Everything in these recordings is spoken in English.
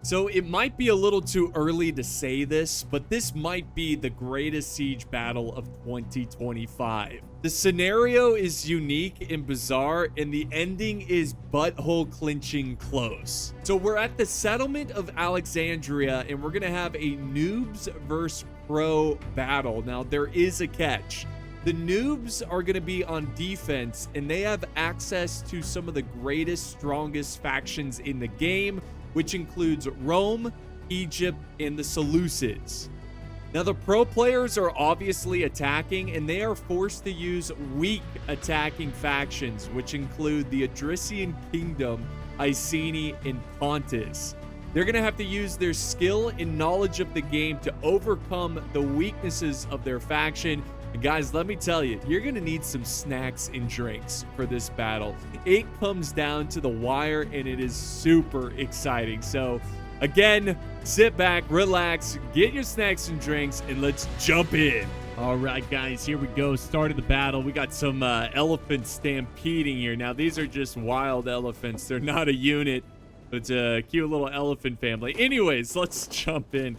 So it might be a little too early to say this, but this might be the greatest siege battle of 2025. The scenario is unique and bizarre, and the ending is butthole clinching close. So we're at the settlement of Alexandria, and we're gonna have a noobs versus pro battle. Now there is a catch. The noobs are going to be on defense, and they have access to some of the greatest, strongest factions in the game, which includes Rome, Egypt, and the Seleucids. Now, the pro players are obviously attacking, and they are forced to use weak attacking factions, which include the Adrician Kingdom, Iceni, and Pontus. They're going to have to use their skill and knowledge of the game to overcome the weaknesses of their faction. And guys, let me tell you, you're going to need some snacks and drinks for this battle. It comes down to the wire, and it is super exciting. So, again, sit back, relax, get your snacks and drinks, and let's jump in. All right, guys, here we go. Start of the battle. We got some elephants stampeding here. Now, these are just wild elephants. They're not a unit. It's a cute little elephant family. Anyways, let's jump in.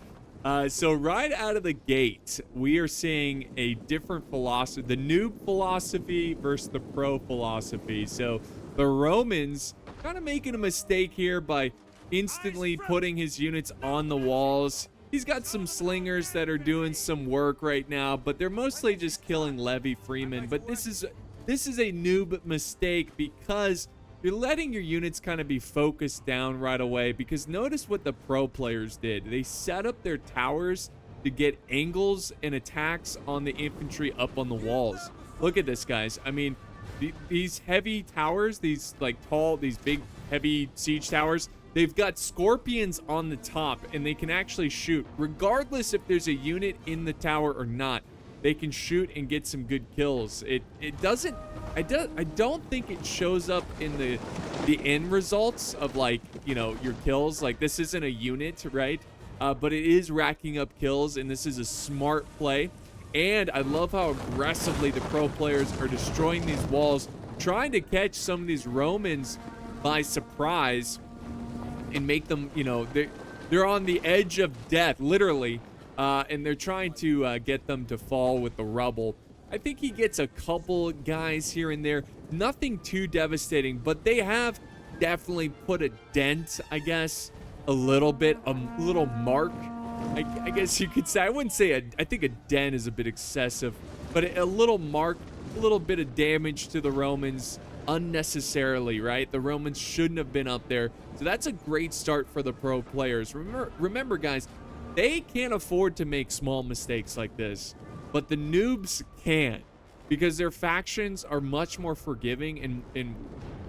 So right out of the gate, we are seeing a different philosophy, the noob philosophy versus the pro philosophy. So the Romans kind of making a mistake here by instantly putting his units on the walls. He's got some slingers that are doing some work right now, but they're mostly just killing Levy Freeman. But this is a noob mistake because you're letting your units kind of be focused down right away, because notice what the pro players did. They set up their towers to get angles and attacks on the infantry up on the walls. Look at this, guys. I mean, these heavy towers, these like tall, these big, heavy siege towers, they've got scorpions on the top, and they can actually shoot regardless if there's a unit in the tower or not. They can shoot and get some good kills. It doesn't, I don't think it shows up in the end results of, like, you know, your kills. Like, this isn't a unit, right? But it is racking up kills, and this is a smart play. And I love how aggressively the pro players are destroying these walls, trying to catch some of these Romans by surprise and make them, you know, they're on the edge of death, literally. And they're trying to get them to fall with the rubble. I think he gets a couple guys here and there. Nothing too devastating, but they have definitely put a dent, I guess, a little bit, a little mark, I guess you could say. I wouldn't say I think a dent is a bit excessive, but a little mark, a little bit of damage to the Romans unnecessarily, right? The Romans shouldn't have been up there. So that's a great start for the pro players. Remember, guys, they can't afford to make small mistakes like this, but the noobs can, because their factions are much more forgiving and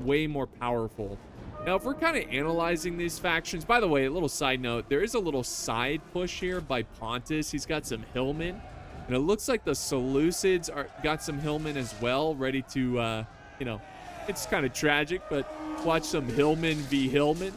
way more powerful. Now, if we're kind of analyzing these factions, by the way, a little side note, there is a little side push here by Pontus. He's got some hillmen, and it looks like the Seleucids got some hillmen as well, ready to, you know, it's kind of tragic, but watch some hillmen v hillmen.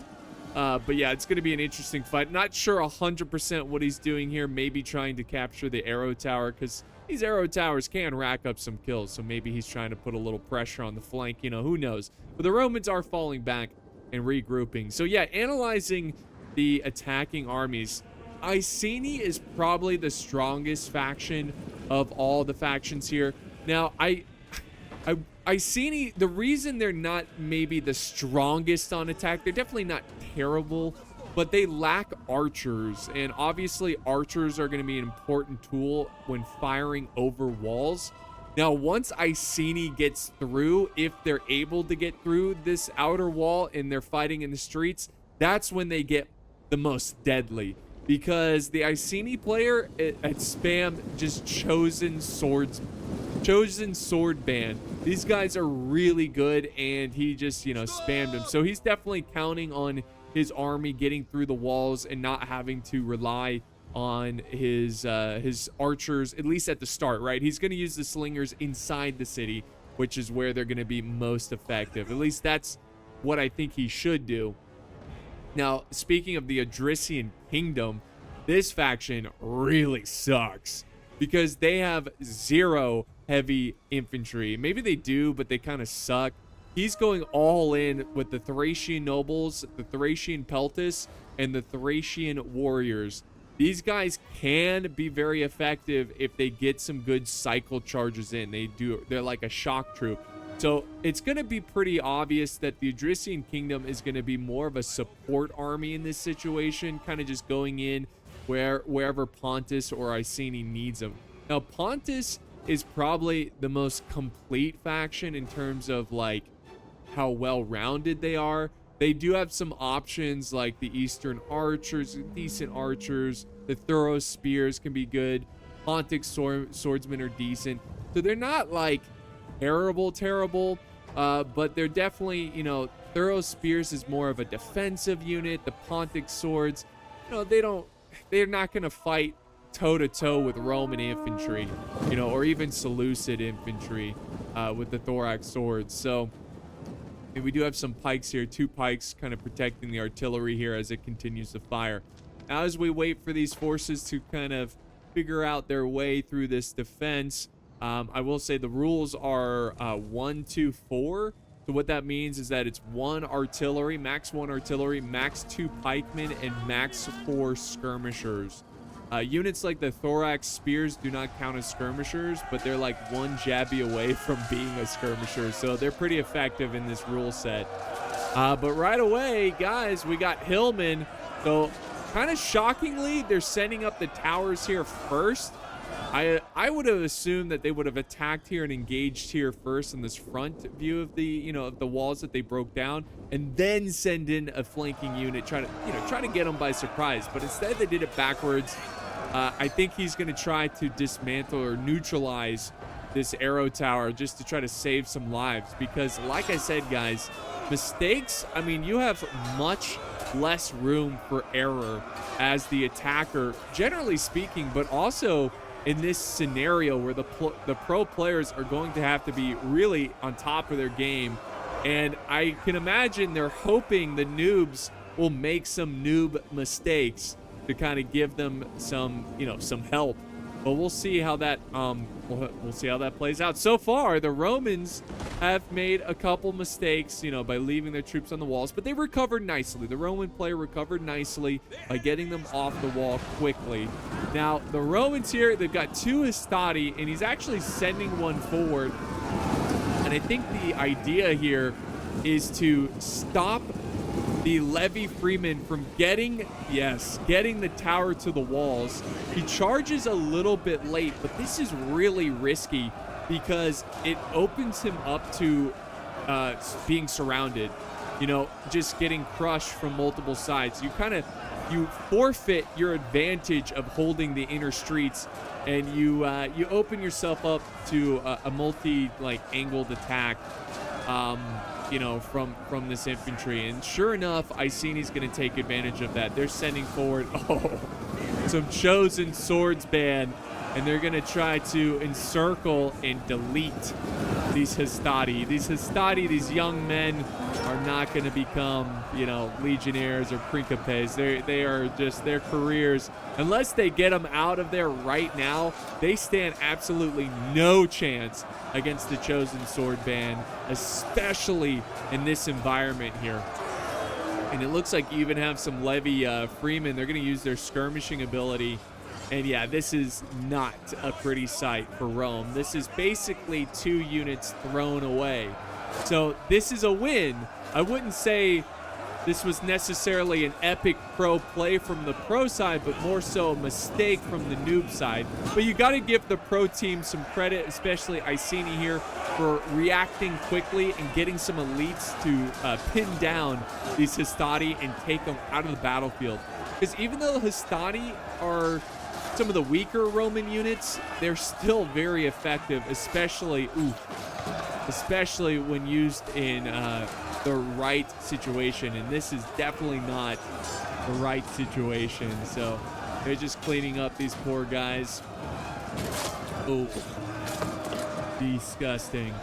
But yeah, it's going to be an interesting fight. Not sure 100% what he's doing here. Maybe trying to capture the arrow tower, because these arrow towers can rack up some kills. So maybe he's trying to put a little pressure on the flank. You know, who knows? But the Romans are falling back and regrouping. So yeah, analyzing the attacking armies, Iceni is probably the strongest faction of all the factions here. Now, Iceni, the reason they're not maybe the strongest on attack, they're definitely not terrible, but they lack archers, and obviously archers are going to be an important tool when firing over walls. Now, once Iceni gets through, if they're able to get through this outer wall and they're fighting in the streets, that's when they get the most deadly, because the Iceni player at spam just chosen sword band. These guys are really good, and he just, you know, spammed them. So he's definitely counting on his army getting through the walls and not having to rely on his archers, at least at the start, right? He's going to use the slingers inside the city, which is where they're going to be most effective. At least that's what I think he should do. Now, speaking of the Adrician Kingdom, this faction really sucks because they have 0 heavy infantry. Maybe they do, but they kind of suck. he's going all in with the Thracian nobles, the Thracian peltasts, and the Thracian warriors. These guys can be very effective if they get some good cycle charges in. They're like a shock troop. So it's going to be pretty obvious that the Adrician Kingdom is going to be more of a support army in this situation, kind of just going in wherever Pontus or Iceni needs them. Now, Pontus is probably the most complete faction in terms of like how well-rounded they are. They do have some options like the Eastern archers, decent archers. The Thuros spears can be good. Pontic swordsmen are decent. So they're not like terrible, but they're definitely, you know, Thuros spears is more of a defensive unit. The Pontic swords, you know, they're not going to fight toe-to-toe with Roman infantry, you know, or even Seleucid infantry with the thorax swords. So we do have some pikes here, 2 pikes kind of protecting the artillery here as it continues to fire. Now, as we wait for these forces to kind of figure out their way through this defense, I will say the rules are 1, 2, 4. So what that means is that it's 1 artillery, max 1 artillery, max 2 pikemen, and max 4 skirmishers. Units like the thorax spears do not count as skirmishers, but they're like 1 jabby away from being a skirmisher, so they're pretty effective in this rule set. But right away, guys, we got Hillman. So kind of shockingly, they're setting up the towers here first. I would have assumed that they would have attacked here and engaged here first in this front view of the, you know, of the walls that they broke down, and then send in a flanking unit, try to get them by surprise. But instead, they did it backwards. I think he's going to try to dismantle or neutralize this arrow tower just to try to save some lives, because like I said, guys, mistakes, I mean, you have much less room for error as the attacker, generally speaking, but also in this scenario where the pro players are going to have to be really on top of their game. And I can imagine they're hoping the noobs will make some noob mistakes to kind of give them some, you know, some help. But we'll see how that we'll see how that plays out. So far, the Romans have made a couple mistakes, you know, by leaving their troops on the walls, but they recovered nicely. The Roman player recovered nicely by getting them off the wall quickly. Now, the Romans here, they've got 2 Hastati, and he's actually sending one forward. And I think the idea here is to stop the levy freeman from getting the tower to the walls. He charges a little bit late, but this is really risky because it opens him up to being surrounded, you know, just getting crushed from multiple sides. You forfeit your advantage of holding the inner streets, and you open yourself up to a multi angled attack, you know, from this infantry. And sure enough, Iceni's going to take advantage of that. They're sending forward some chosen swordsman, and they're going to try to encircle and delete these Hastati. These young men are not going to become, you know, legionnaires or principes. They are just, their careers, unless they get them out of there right now, they stand absolutely no chance against the chosen sword band, especially in this environment here. And it looks like you even have some levy freemen. They're going to use their skirmishing ability. And yeah, this is not a pretty sight for Rome. This is basically 2 units thrown away. So this is a win. I wouldn't say this was necessarily an epic pro play from the pro side, but more so a mistake from the noob side. But you got to give the pro team some credit, especially Iceni here, for reacting quickly and getting some elites to pin down these Hastati and take them out of the battlefield. Because even though the Hastati are some of the weaker Roman units, they're still very effective, especially when used in the right situation. And this is definitely not the right situation. So they're just cleaning up these poor guys. Oh, disgusting.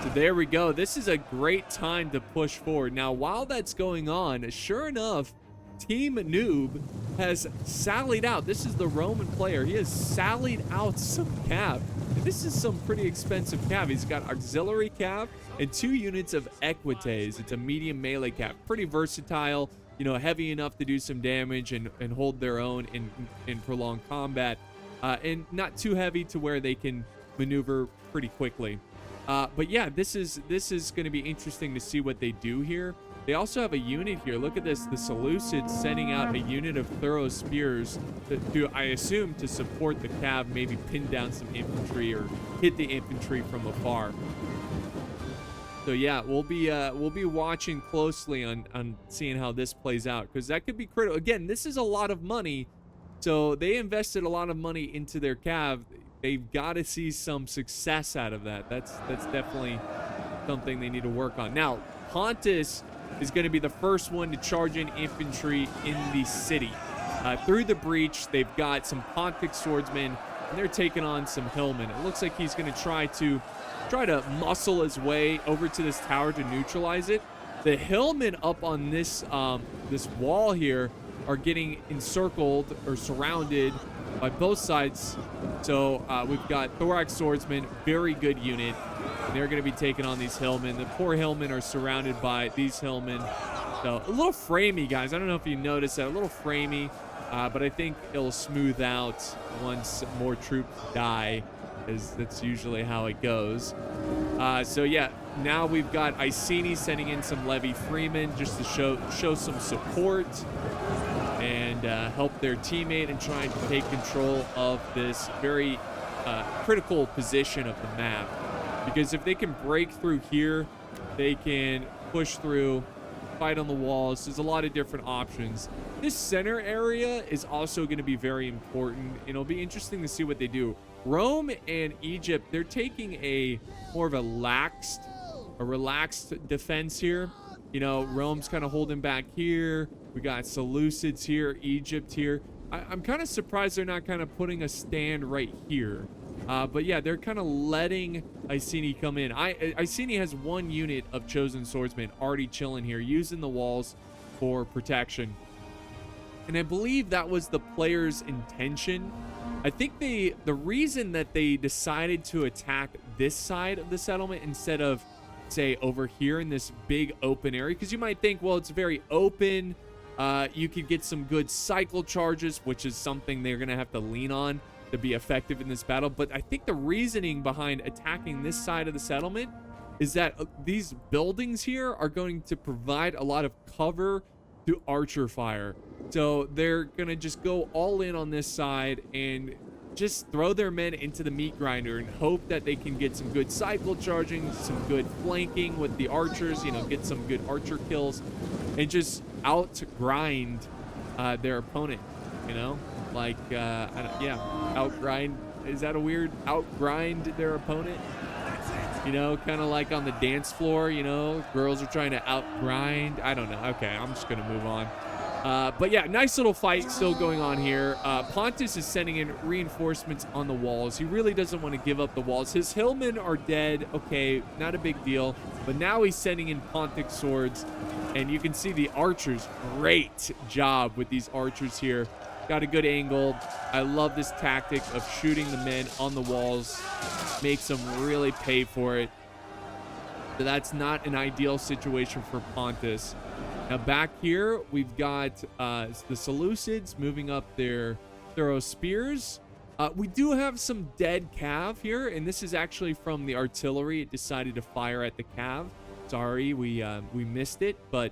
So there we go. This is a great time to push forward. Now, while that's going on, sure enough, Team Noob has sallied out. This is the Roman player. He has sallied out some cav. This is some pretty expensive cav. He's got auxiliary cav and 2 units of equites. It's a medium melee cav. Pretty versatile, you know, heavy enough to do some damage and hold their own in prolonged combat. And not too heavy to where they can maneuver pretty quickly. But yeah, this is going to be interesting to see what they do here. They also have a unit here. Look at this. The Seleucids sending out a unit of thorough spears to, I assume, to support the cav, maybe pin down some infantry or hit the infantry from afar. So yeah, we'll be watching closely on seeing how this plays out, because that could be critical. Again, this is a lot of money. So they invested a lot of money into their cav. They've got to see some success out of that. That's definitely something they need to work on. Now, Pontus is going to be the first one to charge in infantry in the city. Through the breach, they've got some Pontic swordsmen, and they're taking on some hillmen. It looks like he's going to try to muscle his way over to this tower to neutralize it. The hillmen up on this this wall here are getting encircled or surrounded by both sides. So we've got thorax swordsmen, very good unit. And they're going to be taking on these hillmen. The poor hillmen are surrounded by these hillmen. So a little framey, guys. I don't know if you noticed that. A little framey, but I think it'll smooth out once more troops die, because that's usually how it goes. So yeah, now we've got Iceni sending in some Levy Freemen just to show some support and help their teammate and trying to take control of this very critical position of the map. Because if they can break through here, they can push through, fight on the walls. There's a lot of different options. This center area is also going to be very important. It'll be interesting to see what they do. Rome and Egypt, they're taking a more of a relaxed defense here. You know, Rome's kind of holding back here. We got Seleucids here, Egypt here. I'm kind of surprised they're not kind of putting a stand right here. But yeah, they're kind of letting Iceni come in. Iceni has 1 unit of chosen swordsmen already chilling here, using the walls for protection. And I believe that was the player's intention. I think the reason that they decided to attack this side of the settlement instead of, say, over here in this big open area, because you might think, well, it's very open. You could get some good cycle charges, which is something they're going to have to lean on to be effective in this battle. But I think the reasoning behind attacking this side of the settlement is that these buildings here are going to provide a lot of cover to archer fire. So they're gonna just go all in on this side and just throw their men into the meat grinder and hope that they can get some good cycle charging, some good flanking with the archers, you know, get some good archer kills, and just out grind their opponent, you know, like out grind. Is that a weird out grind their opponent? You know, kind of like on the dance floor, you know, girls are trying to out grind. I don't know. Okay, I'm just gonna move on. But yeah, nice little fight still going on here. Pontus is sending in reinforcements on the walls. He really doesn't want to give up the walls. His hillmen are dead. Okay, not a big deal. But now he's sending in Pontic swords. And you can see the archers. Great job with these archers here. Got a good angle. I love this tactic of shooting the men on the walls. Makes them really pay for it. So that's not an ideal situation for Pontus. Now back here, we've got the Seleucids moving up their thorough spears. We do have some dead cav here, and this is actually from the artillery. It decided to fire at the cav. Sorry, we missed it, but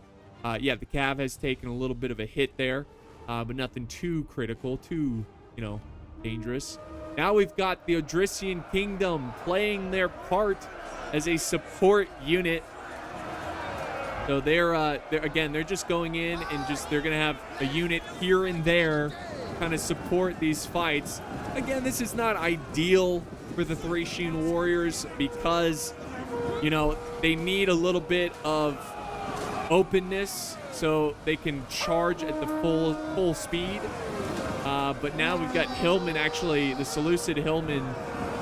yeah, the cav has taken a little bit of a hit there, but nothing too critical, too, you know, dangerous. Now we've got the Odrysian Kingdom playing their part as a support unit. So they're just going in and they're gonna have a unit here and there kind of support these fights. Again, this is not ideal for the Thracian warriors because, you know, they need a little bit of openness so they can charge at the full speed. But now we've got Hillman, actually, the Seleucid Hillman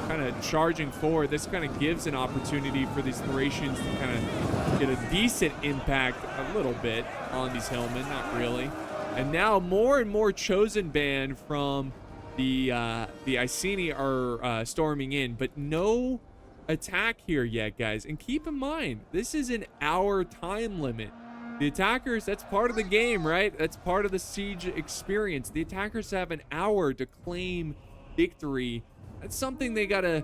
kind of charging forward. This kind of gives an opportunity for these Thracians to kind of get a decent impact, a little bit, on these Hillmen. Not really. And now more and more chosen band from the Iceni are storming in, but no attack here yet, guys. And keep in mind, this is an hour time limit. The attackers, that's part of the game, right? That's part of the siege experience. The attackers have an hour to claim victory. That's something they gotta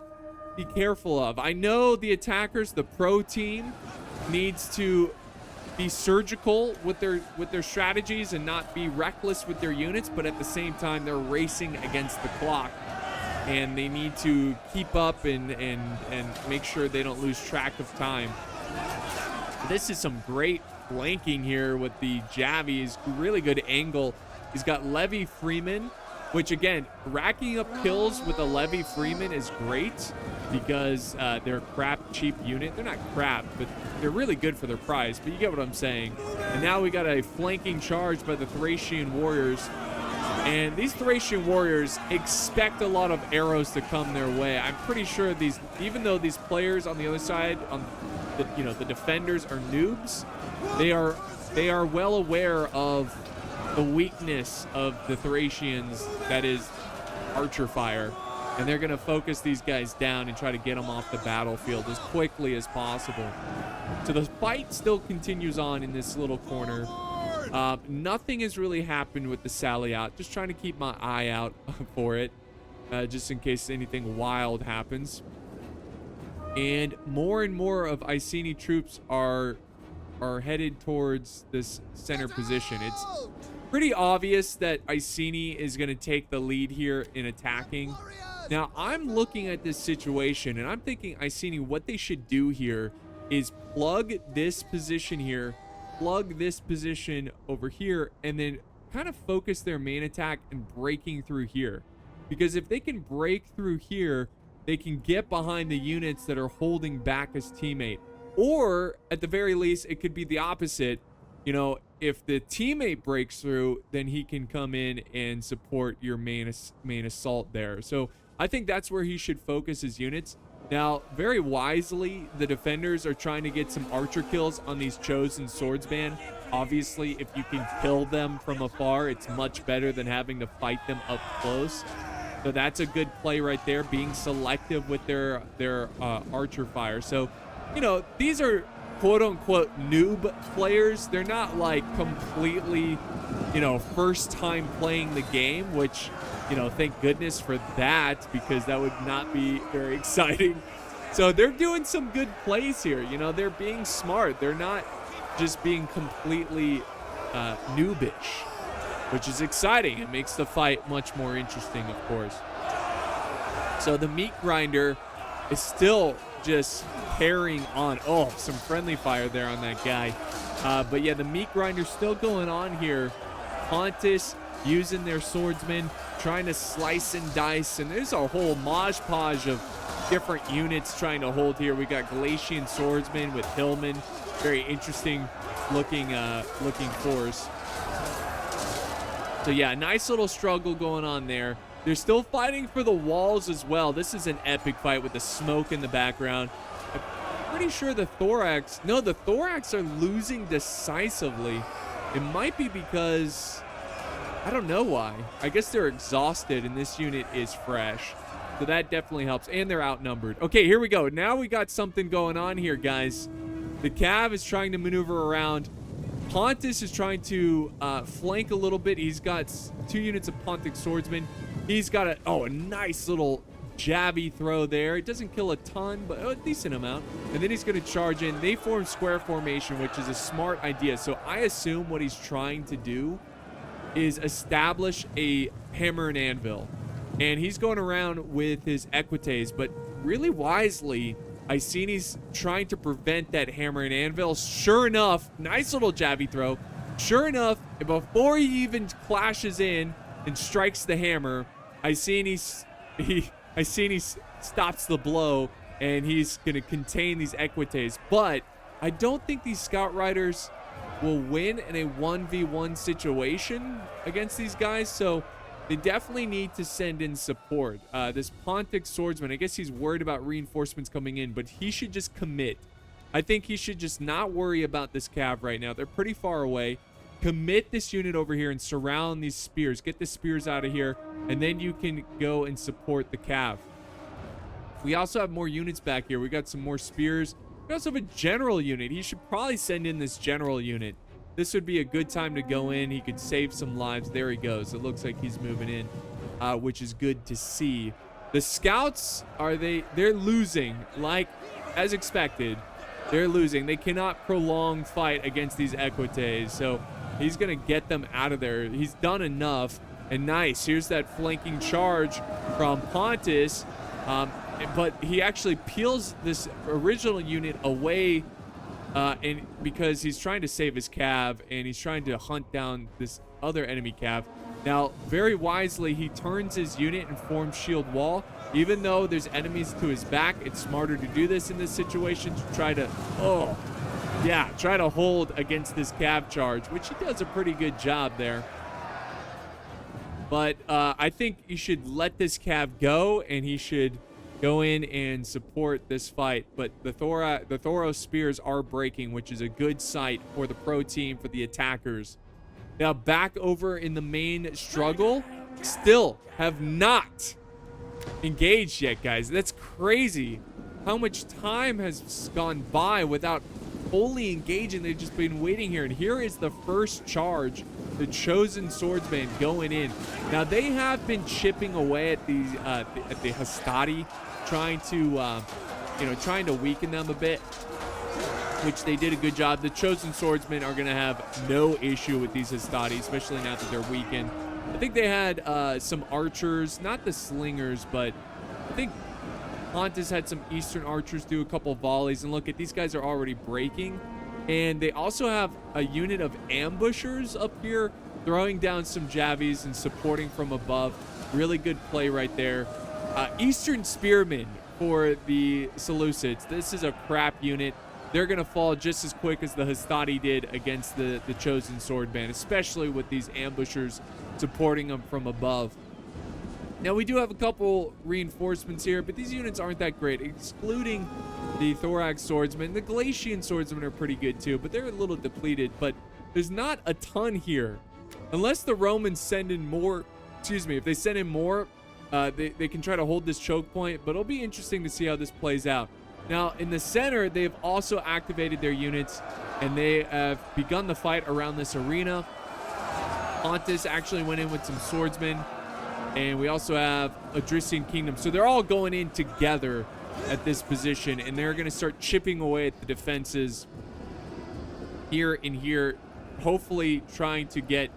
be careful of. I know the attackers, the pro team, needs to be surgical with their strategies and not be reckless with their units, but at the same time, they're racing against the clock. And they need to keep up and make sure they don't lose track of time. This is some great flanking here with the Javies. Really good angle. He's got Levy Freeman, which again, racking up kills with a Levy Freeman is great because they're a crap cheap unit. They're not crap, but they're really good for their price, but you get what I'm saying. And now we got a flanking charge by the Thracian warriors. And these Thracian warriors expect a lot of arrows to come their way. I'm pretty sure these, even though these players on the other side, on the, you know, the defenders are noobs, they are well aware of the weakness of the Thracians, that is archer fire. And they're going to focus these guys down and try to get them off the battlefield as quickly as possible. So the fight still continues on in this little corner. Nothing has really happened with the sally out. Just trying to keep my eye out for it, just in case anything wild happens. And more of Iceni troops are headed towards this center position. It's pretty obvious that Iceni is going to take the lead here in attacking. Now, I'm looking at this situation, and I'm thinking Iceni, what they should do here is plug this position here, plug this position over here, and then kind of focus their main attack and breaking through here. Because if they can break through here, they can get behind the units that are holding back his teammate. Or, at the very least, it could be the opposite. You know, if the teammate breaks through, then he can come in and support your main assault there. So, I think that's where he should focus his units. Now, very wisely, the defenders are trying to get some archer kills on these chosen swordsmen. Obviously, if you can kill them from afar, it's much better than having to fight them up close. So that's a good play right there, being selective with their archer fire. So, you know, these are quote-unquote noob players. They're not like completely, you know, first time playing the game, which, you know, thank goodness for that, because that would not be very exciting. So they're doing some good plays here. You know, they're being smart. They're not just being completely noobish, which is exciting. It makes the fight much more interesting, of course. So the meat grinder is still just carrying on. Oh, some friendly fire there on that guy. But yeah, the meat grinder's still going on here. Pontus using their swordsmen, trying to slice and dice, and there's a whole mosh podge of different units trying to hold here. We got Galatian swordsmen with Hillman, very interesting looking force. So yeah, nice little struggle going on there. They're still fighting for the walls as well. This is an epic fight with the smoke in the background. I'm pretty sure the Thorax are losing decisively. It might be because, I don't know why. I guess they're exhausted and this unit is fresh. So that definitely helps. And they're outnumbered. Okay, here we go. Now we got something going on here, guys. The Cav is trying to maneuver around. Pontus is trying to flank a little bit. He's got 2 units of Pontic swordsmen. He's got a nice little jabby throw there. It doesn't kill a ton, but a decent amount. And then he's going to charge in. They form square formation, which is a smart idea. So I assume what he's trying to do is establish a hammer and anvil. And he's going around with his equites, but really wisely, Iceni's trying to prevent that hammer and anvil. Sure enough, nice little jabby throw. Sure enough, before he even clashes in and strikes the hammer, Iceni stops the blow, and he's going to contain these equites. But I don't think these scout riders will win in a 1v1 situation against these guys, so they definitely need to send in support. This Pontic swordsman, I guess he's worried about reinforcements coming in, but he should just commit. I think he should just not worry about this cav right now. They're pretty far away. commit this unit over here and surround these spears. Get the spears out of here, and then you can go and support the cav. We also have more units back here. We got some more spears. We also have a general unit. He should probably send in this general unit. This would be a good time to go in. He could save some lives. There he goes. It looks like he's moving in, which is good to see. The scouts, they're losing, like as expected. They're losing. They cannot prolong fight against these equites, so he's going to get them out of there. He's done enough, and nice. Here's that flanking charge from Pontus, but he actually peels this original unit away, and because he's trying to save his cav, and he's trying to hunt down this other enemy cav. Now, very wisely, he turns his unit and forms shield wall. Even though there's enemies to his back, it's smarter to do this in this situation to try to, try to hold against this cav charge, which he does a pretty good job there. But I think you should let this cav go, and he should go in and support this fight. But the Thoros spears are breaking, which is a good sight for the pro team, for the attackers. Now, back over in the main struggle, still have not engaged yet, guys. That's crazy how much time has gone by without fully engaging. They've just been waiting here, and here is the first charge, the chosen swordsman going in. Now, they have been chipping away at the Hastati, trying to weaken them a bit, which they did a good job. The chosen swordsmen are going to have no issue with these Hastati, especially now that they're weakened. I think they had some archers, not the slingers, but I think Pontus had some Eastern archers do a couple volleys. And look, at these guys are already breaking. And they also have a unit of ambushers up here throwing down some javies and supporting from above. Really good play right there. Eastern spearmen for the Seleucids. This is a crap unit. They're going to fall just as quick as the Hastati did against the chosen swordman, especially with these ambushers supporting them from above. Now, we do have a couple reinforcements here, but these units aren't that great, excluding the Thorax swordsmen. The Galatian swordsmen are pretty good too, but they're a little depleted. But there's not a ton here. Unless the Romans send in more, if they send in more, they can try to hold this choke point, but it'll be interesting to see how this plays out. Now, in the center, they've also activated their units, and they have begun the fight around this arena. Pontus actually went in with some swordsmen, and we also have Adrician Kingdom. So they're all going in together at this position, and they're going to start chipping away at the defenses here and here, hopefully trying to get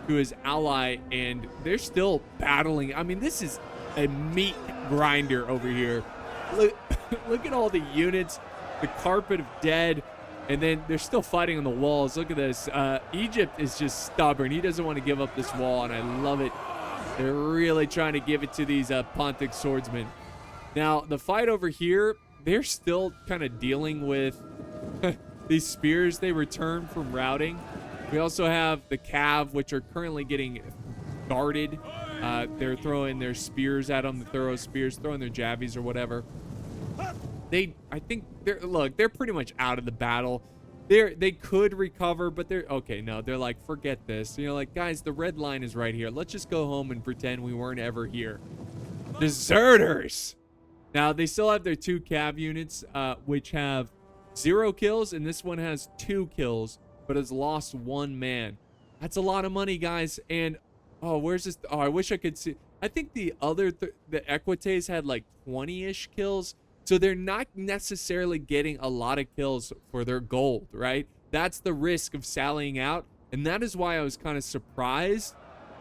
to his ally, and they're still battling. I mean, this is a meat grinder over here. Look at all the units, the carpet of dead, and then they're still fighting on the walls. Look at this. Egypt is just stubborn. He doesn't want to give up this wall, and I love it. They're really trying to give it to these Pontic swordsmen. Now, the fight over here, they're still kind of dealing with these spears they returned from routing. We also have the Cav, which are currently getting guarded. They're throwing their spears at them, the thorough spears, throwing their javies or whatever. I think they're pretty much out of the battle. They could recover, but they're like, forget this. Like, guys, the red line is right here. Let's just go home and pretend we weren't ever here. Deserters. Now, they still have their 2 Cav units, which have 0 kills, and this one has 2 kills, but has lost 1 man. That's a lot of money, guys. And where's this? I wish I could see. I think the other the Equites had like 20-ish kills. So they're not necessarily getting a lot of kills for their gold, right? That's the risk of sallying out. And that is why I was kind of surprised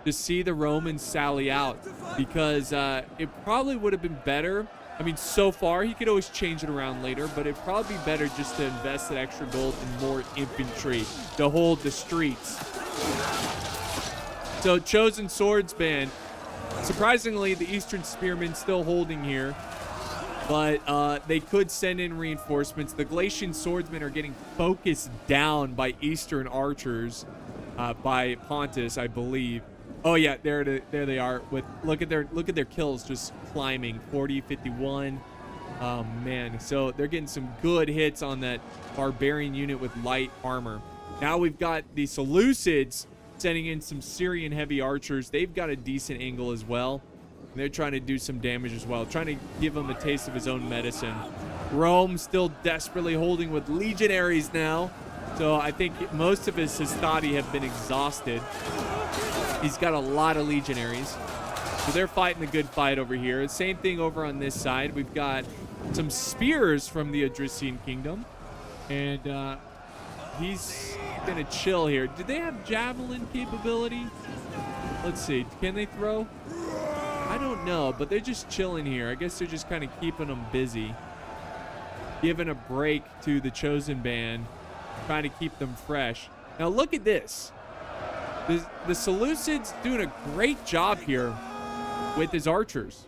to see the Romans sally out, because it probably would have been better. I mean, so far, he could always change it around later, but it'd probably be better just to invest that extra gold in more infantry to hold the streets. So, chosen swordsman. Surprisingly, the Eastern spearmen still holding here. But they could send in reinforcements. The Galatian swordsmen are getting focused down by Eastern archers, by Pontus, I believe. Oh yeah, there they are. Look at their kills just climbing. 40, 51. Oh man, so they're getting some good hits on that barbarian unit with light armor. Now we've got the Seleucids sending in some Syrian heavy archers. They've got a decent angle as well. And they're trying to do some damage as well, trying to give him a taste of his own medicine. Rome still desperately holding with legionaries now. So I think most of his hastati have been exhausted. He's got a lot of legionaries. So they're fighting the good fight over here. Same thing over on this side. We've got some spears from the Odrysian kingdom. And he's going to chill here. Do they have javelin capability? Let's see. Can they throw? I don't know, but they're just chilling here. I guess they're just kind of keeping them busy. Giving a break to the chosen band. Trying to keep them fresh. Now look at this. The Seleucids doing a great job here with his archers.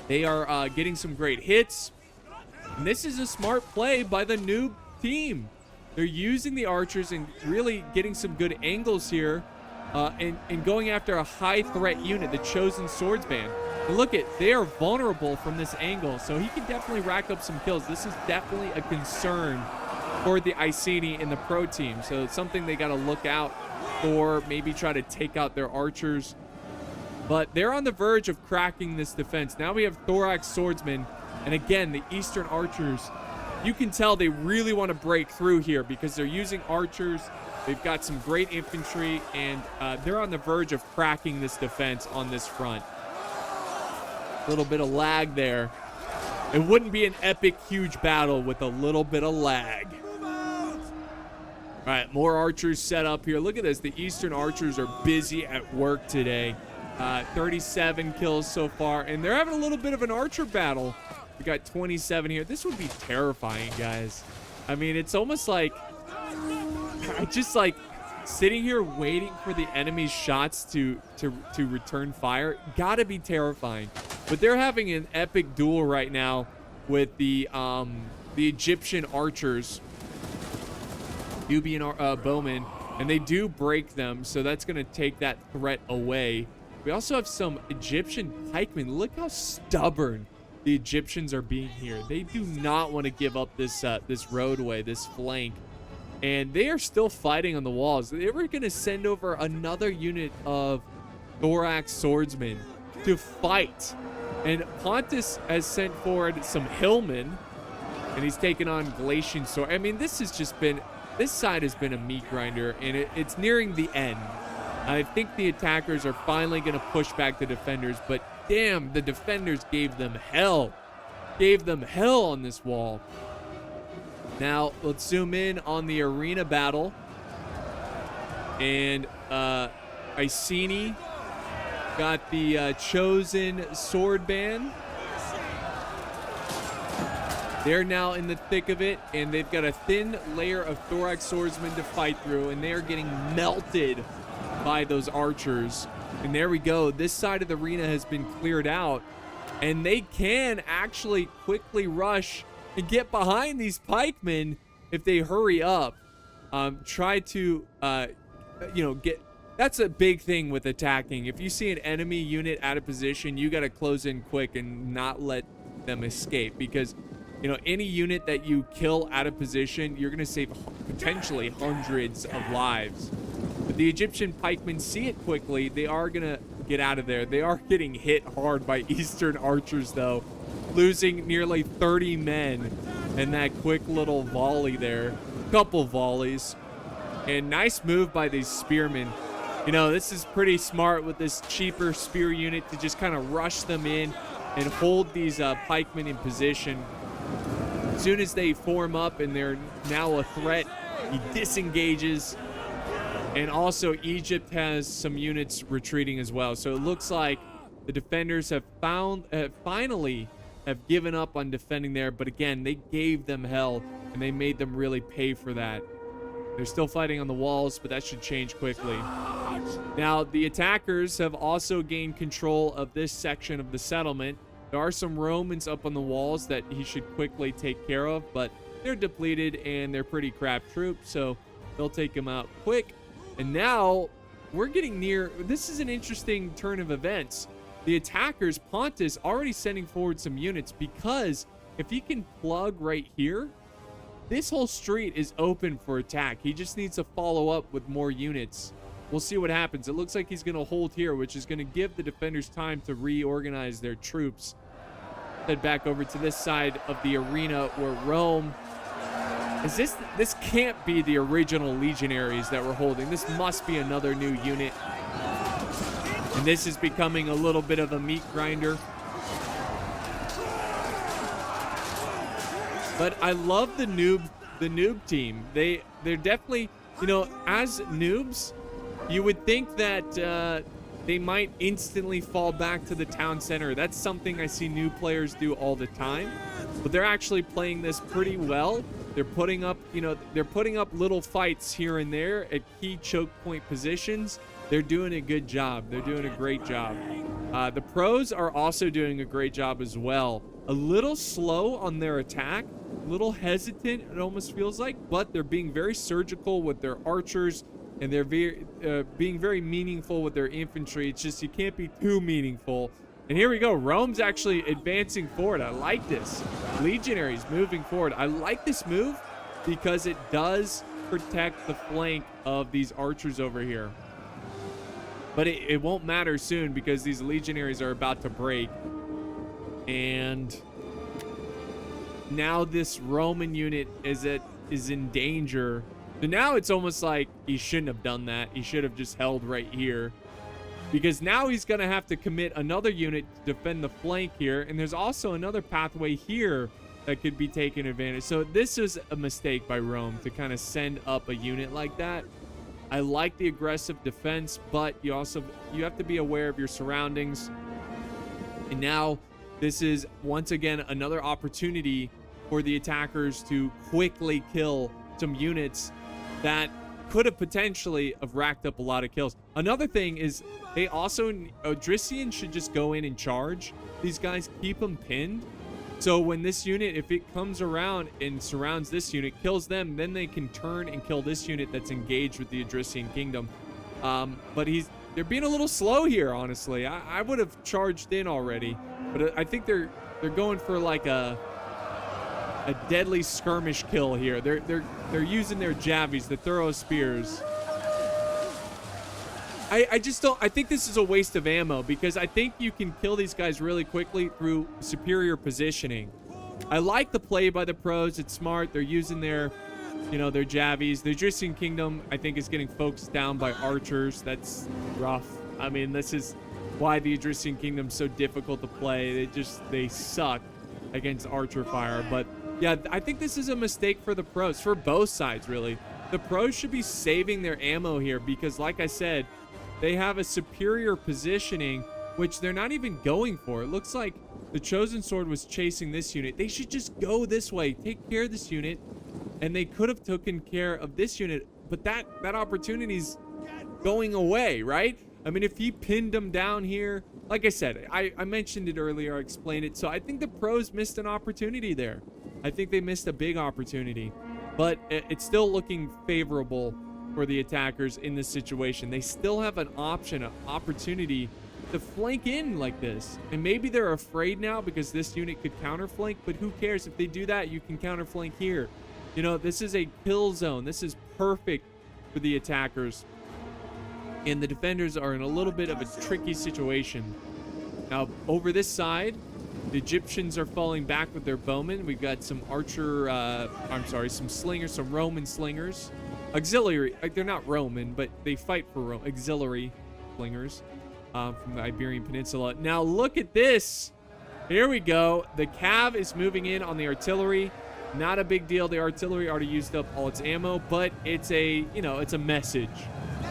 They are getting some great hits. And this is a smart play by the noob team. They're using the archers and really getting some good angles here. And going after a high threat unit, the chosen swordsman. And look at, they are vulnerable from this angle. So he can definitely rack up some kills. This is definitely a concern for the Iceni in the pro team. So it's something they got to look out for, maybe try to take out their archers. But they're on the verge of cracking this defense. Now we have thorax swordsmen. And again, the Eastern archers, you can tell they really want to break through here because they're using archers. They've got some great infantry, and they're on the verge of cracking this defense on this front. A little bit of lag there. It wouldn't be an epic, huge battle with a little bit of lag. All right, more archers set up here. Look at this. The Eastern archers are busy at work today. 37 kills so far, and they're having a little bit of an archer battle. We got 27 here. This would be terrifying, guys. I mean, it's almost like I just like sitting here waiting for the enemy's shots to return fire. Gotta be terrifying. But they're having an epic duel right now with the Egyptian archers, Nubian bowmen, and they do break them, so that's gonna take that threat away. We also have some Egyptian pikemen. Look how stubborn the Egyptians are being here. They do not want to give up this this roadway, this flank. And they are still fighting on the walls. They were going to send over another unit of thorax swordsmen to fight. And Pontus has sent forward some hillmen. And he's taken on Galatian sword. I mean, this side has been a meat grinder. And it's nearing the end. I think the attackers are finally going to push back the defenders. But damn, the defenders gave them hell. Gave them hell on this wall. Now, let's zoom in on the arena battle. And Iceni got the chosen sword band. They're now in the thick of it, and they've got a thin layer of thorax swordsmen to fight through, and they are getting melted by those archers. And there we go. This side of the arena has been cleared out, and they can actually quickly rush and get behind these pikemen if they hurry up. Try to, get... That's a big thing with attacking. If you see an enemy unit out of position, you got to close in quick and not let them escape. Because, any unit that you kill out of position, you're going to save potentially hundreds of lives. But the Egyptian pikemen see it quickly. They are going to get out of there. They are getting hit hard by Eastern archers, though. Losing nearly 30 men in that quick little volley there. Couple volleys. And nice move by these spearmen. This is pretty smart with this cheaper spear unit to just kind of rush them in and hold these pikemen in position. As soon as they form up and they're now a threat, he disengages. And also Egypt has some units retreating as well. So it looks like the defenders have finally have given up on defending there, but again, they gave them hell and they made them really pay for that. They're still fighting on the walls, but that should change quickly. Now, the attackers have also gained control of this section of the settlement. There are some Romans up on the walls that he should quickly take care of, but they're depleted and they're pretty crap troops, so they'll take them out quick. And now we're getting near, this is an interesting turn of events. The attackers, Pontus, already sending forward some units, because if he can plug right here, this whole street is open for attack. He just needs to follow up with more units. We'll see what happens. It looks like he's going to hold here, which is going to give the defenders time to reorganize their troops. Head back over to this side of the arena where Rome... This can't be the original legionaries that we're holding. This must be another new unit. And this is becoming a little bit of a meat grinder. But I love the noob team. They're definitely, you know, as noobs, you would think that they might instantly fall back to the town center. That's something I see new players do all the time. But they're actually playing this pretty well. They're putting up, you know, they're putting up little fights here and there at key choke point positions. They're doing a good job. They're doing a great job. The pros are also doing a great job as well. A little slow on their attack, a little hesitant, it almost feels like, but they're being very surgical with their archers, and they're being very meaningful with their infantry. It's just you can't be too meaningful. And here we go. Rome's actually advancing forward. I like this. Legionaries moving forward. I like this move because it does protect the flank of these archers over here. But it won't matter soon because these legionaries are about to break. And now this Roman unit is in danger. So now it's almost like he shouldn't have done that. He should have just held right here. Because now he's going to have to commit another unit to defend the flank here. And there's also another pathway here that could be taken advantage. So this is a mistake by Rome to kind of send up a unit like that. I like the aggressive defense, but you have to be aware of your surroundings. And now this is once again another opportunity for the attackers to quickly kill some units that could have potentially have racked up a lot of kills. Another thing is they also, Odrysian should just go in and charge these guys, keep them pinned. So when this unit, if it comes around and surrounds this unit, kills them, then they can turn and kill this unit that's engaged with the Odrysian kingdom. But they're being a little slow here, honestly. I would have charged in already, but I think they're going for like a deadly skirmish kill here. They're using their javies, the thorough spears. I just don't. I think this is a waste of ammo because I think you can kill these guys really quickly through superior positioning. I like the play by the pros. It's smart. They're using their, their javies. The Odrysian kingdom, I think, is getting focused down by archers. That's rough. I mean, this is why the Odrysian kingdom's so difficult to play. They suck against archer fire. But yeah, I think this is a mistake for the pros, for both sides, really. The pros should be saving their ammo here because, like I said, they have a superior positioning, which they're not even going for. It looks like the Chosen Sword was chasing this unit. They should just go this way, take care of this unit, and they could have taken care of this unit, but that opportunity's going away, right? I mean, if he pinned them down here, like I said, I mentioned it earlier, I explained it, so I think the pros missed an opportunity there. I think they missed a big opportunity, but it's still looking favorable for the attackers in this situation. They still have an opportunity to flank in like this. And maybe they're afraid now because this unit could counterflank, but who cares? If they do that, you can counterflank here. This is a kill zone. This is perfect for the attackers. And the defenders are in a little bit of a tricky situation. Now, over this side, the Egyptians are falling back with their bowmen. We've got some some slingers, some Roman slingers. Auxiliary, they're not Roman, but they fight for auxiliary slingers from the Iberian Peninsula. Now look at this. Here we go. The cav is moving in on the artillery. Not a big deal. The artillery already used up all its ammo, but it's it's a message.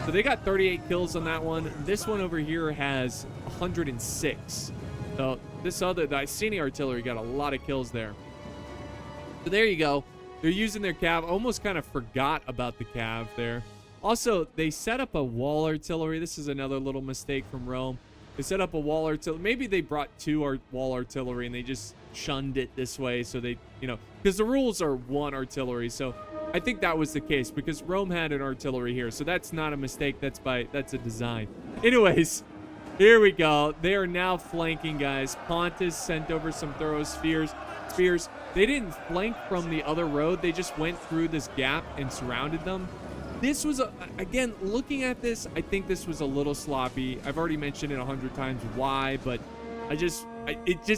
So they got 38 kills on that one. This one over here has 106. So the Iceni artillery got a lot of kills there. So there you go. They're using their cav. Almost kind of forgot about the cav there. Also, they set up a wall artillery. This is another little mistake from Rome. They set up a wall artillery. Maybe they brought wall artillery and they just shunned it this way. So they, because the rules are one artillery. So I think that was the case because Rome had an artillery here. So that's not a mistake. That's a design. Anyways, here we go. They are now flanking, guys. Pontus sent over some thorough spears. spears. They didn't flank from the other road. They just went through this gap and surrounded them. This was, again, looking at this, I think this was a little sloppy. I've already mentioned it 100 times why, but it's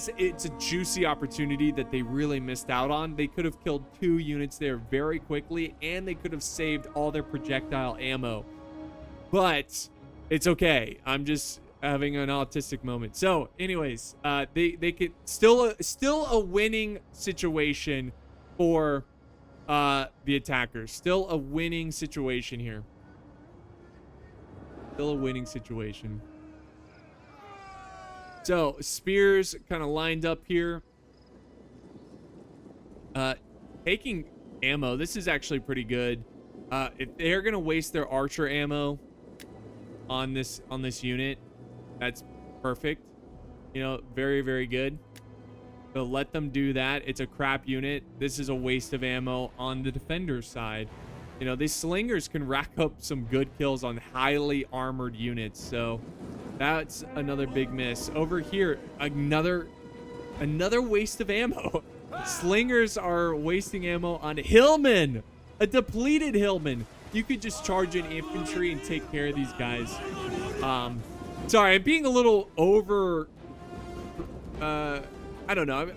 a juicy opportunity that they really missed out on. They could have killed 2 units there very quickly, and they could have saved all their projectile ammo. But it's okay. I'm just having an autistic moment. So anyways, they could still a winning situation for the attackers. Still a winning situation here. Still a winning situation. So spears kind of lined up here. Taking ammo. This is actually pretty good. If they're gonna waste their archer ammo on this unit, that's perfect. You know, very, very good. So let them do that. It's a crap unit. This is a waste of ammo on the defender's side. You know, these slingers can rack up some good kills on highly armored units. So that's another big miss. Over here, another waste of ammo. Slingers are wasting ammo on Hillman. A depleted Hillman. You could just charge in infantry and take care of these guys. Sorry, I'm being a little over... I don't know, I'm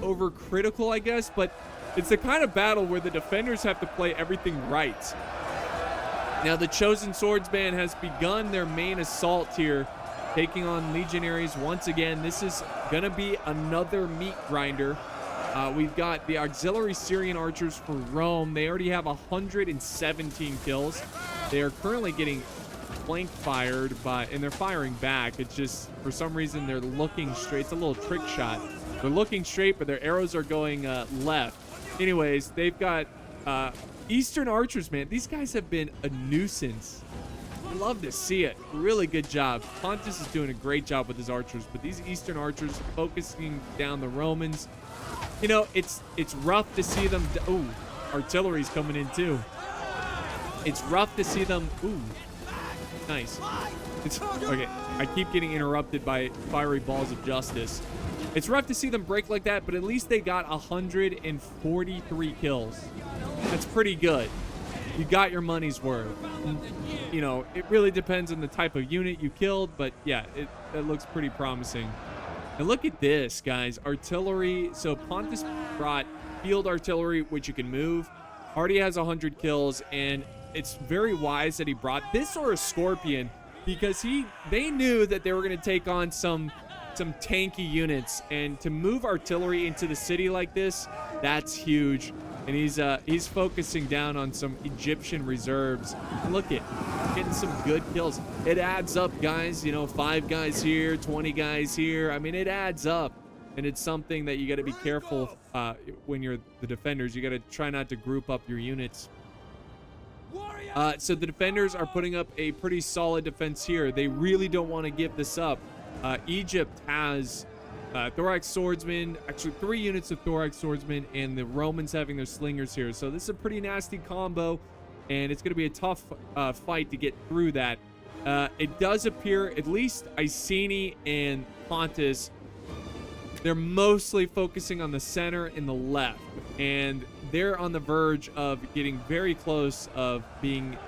over critical, I guess, but it's the kind of battle where the defenders have to play everything right. Now, the Chosen Swordsman has begun their main assault here, taking on legionaries once again. This is gonna be another meat grinder. We've got the auxiliary Syrian archers for Rome. They already have 117 kills. They are currently getting flank fired and they're firing back. It's just, for some reason, they're looking straight. It's a little trick shot. They're looking straight, but their arrows are going left. Anyways, they've got Eastern archers, man. These guys have been a nuisance. I love to see it. Really good job. Pontus is doing a great job with his archers, but these Eastern archers focusing down the Romans. You know, it's rough to see them. Ooh, artillery's coming in too. It's rough to see them. Ooh, nice. Okay, I keep getting interrupted by fiery balls of justice. It's rough to see them break like that, but at least they got 143 kills. That's pretty good. You got your money's worth. You know, it really depends on the type of unit you killed, but yeah, it looks pretty promising. And look at this, guys. Artillery. So Pontus brought field artillery, which you can move. Already has 100 kills, and it's very wise that he brought this or a Scorpion, because they knew that they were going to take on some tanky units, and to move artillery into the city like this, that's huge. And he's focusing down on some Egyptian reserves. Look at getting some good kills. It adds up, guys. You know, 5 guys here, 20 guys here. I mean, it adds up, and it's something that you got to be careful when you're the defenders. You got to try not to group up your units. So the defenders are putting up a pretty solid defense here. They really don't want to give this up. Egypt has thorax swordsmen, actually 3 units of thorax swordsmen, and the Romans having their slingers here. So this is a pretty nasty combo, and it's going to be a tough fight to get through that. It does appear, at least Iceni and Pontus, they're mostly focusing on the center and the left, and they're on the verge of getting very close of being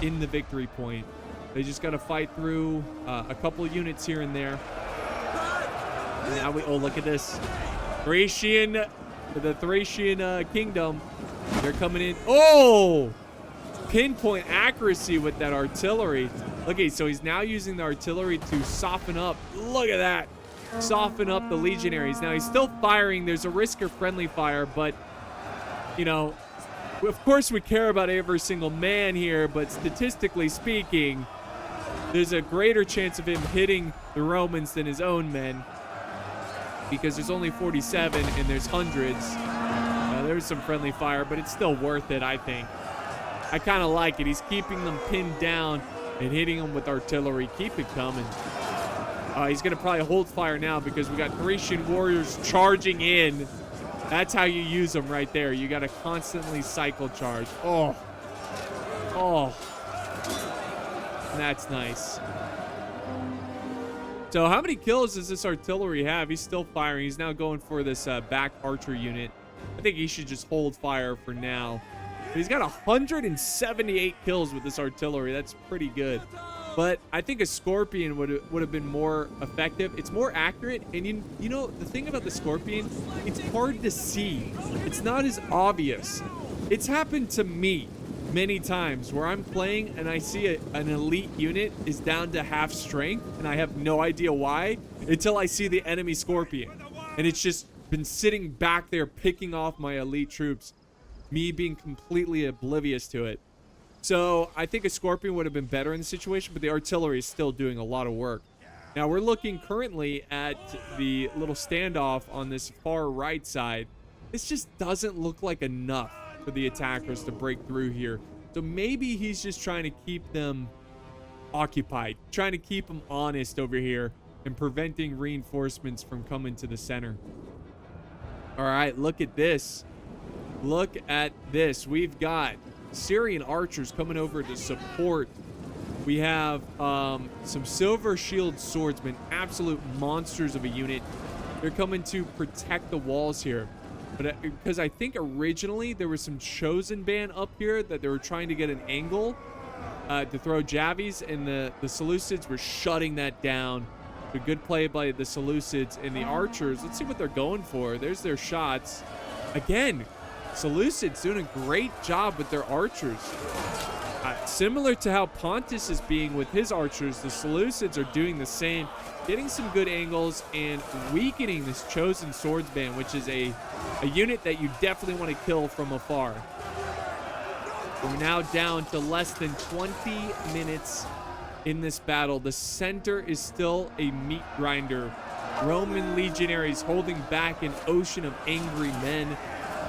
in the victory point. They just got to fight through a couple units here and there. And now oh, look at this. The Thracian kingdom. They're coming in. Oh! Pinpoint accuracy with that artillery. Okay, so he's now using the artillery to soften up. Look at that. Soften up the legionaries. Now, he's still firing. There's a risk of friendly fire, but, you know, of course we care about every single man here, but statistically speaking, there's a greater chance of him hitting the Romans than his own men, because there's only 47 and there's hundreds. There's some friendly fire, but it's still worth it, I think. I kind of like it. He's keeping them pinned down and hitting them with artillery. Keep it coming. He's going to probably hold fire now because we got Thracian warriors charging in. That's how you use them right there. You got to constantly cycle charge. Oh. That's nice. So how many kills does this artillery have? He's still firing. He's now going for this back archer unit. I think he should just hold fire for now. But he's got 178 kills with this artillery. That's pretty good. But I think a Scorpion would have been more effective. It's more accurate. And you know, the thing about the Scorpion, it's hard to see. It's not as obvious. It's happened to me many times where I'm playing and I see an elite unit is down to half strength and I have no idea why until I see the enemy Scorpion. And it's just been sitting back there picking off my elite troops, me being completely oblivious to it. So I think a Scorpion would have been better in the situation, but the artillery is still doing a lot of work. Now we're looking currently at the little standoff on this far right side. This just doesn't look like enough for the attackers to break through here. So maybe he's just trying to keep them occupied, trying to keep them honest over here and preventing reinforcements from coming to the center. All right, look at this. Look at this. We've got Syrian archers coming over to support. We have some silver shield swordsmen, absolute monsters of a unit. They're coming to protect the walls here. But because I think originally there was some chosen band up here that they were trying to get an angle to throw javies, and the Seleucids were shutting that down. A good play by the Seleucids and the archers. Let's see what they're going for. There's their shots. Again, Seleucids doing a great job with their archers. Similar to how Pontus is being with his archers, the Seleucids are doing the same, getting some good angles and weakening this chosen swordsman, which is a unit that you definitely want to kill from afar. We're now down to less than 20 minutes in this battle. The center is still a meat grinder. Roman legionaries holding back an ocean of angry men,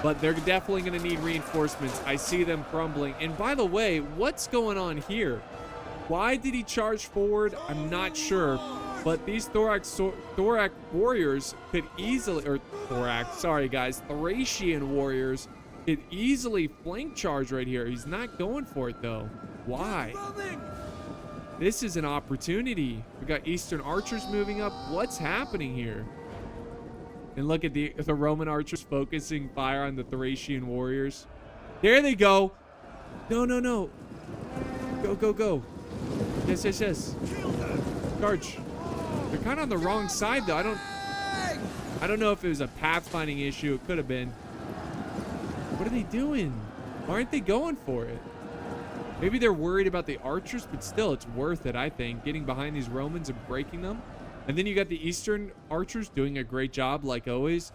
but they're definitely going to need reinforcements. I see them crumbling. And by the way, what's going on here? Why did he charge forward? I'm not sure. But these Thorax warriors could easily, or Thorax, sorry guys, Thracian warriors could easily flank charge right here. He's not going for it though. Why? This is an opportunity. We got Eastern archers moving up. What's happening here? And look at the Roman archers focusing fire on the Thracian warriors. There they go. No, no, no. Go, go, go. Yes, yes, yes. Charge. They're kind of on the wrong side though. I don't know if it was a pathfinding issue. It could have been. What are they doing? Why aren't they going for it? Maybe they're worried about the archers, but still, it's worth it, I think, getting behind these Romans and breaking them. And then you got the Eastern archers doing a great job, like always,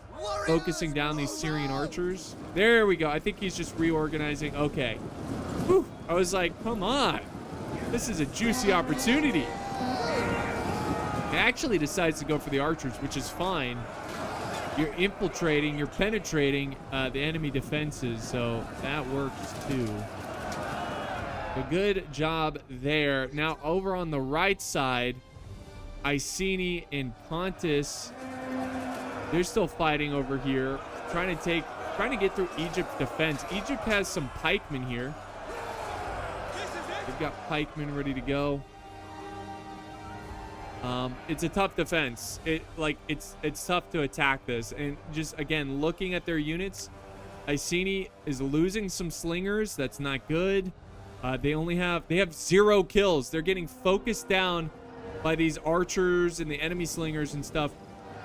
focusing down these Syrian archers. There we go. I think he's just reorganizing. Okay. Whew. I was like, come on. This is a juicy opportunity. He actually decides to go for the archers, which is fine. You're infiltrating, you're penetrating the enemy defenses, so that works too. A good job there. Now over on the right side, Iceni and Pontus, they're still fighting over here, trying to get through Egypt's defense. Egypt has some pikemen here. They've got pikemen ready to go. It's a tough defense. It's tough to attack this. And just again, looking at their units, Iceni is losing some slingers. That's not good. They have 0 kills. They're getting focused down by these archers and the enemy slingers and stuff.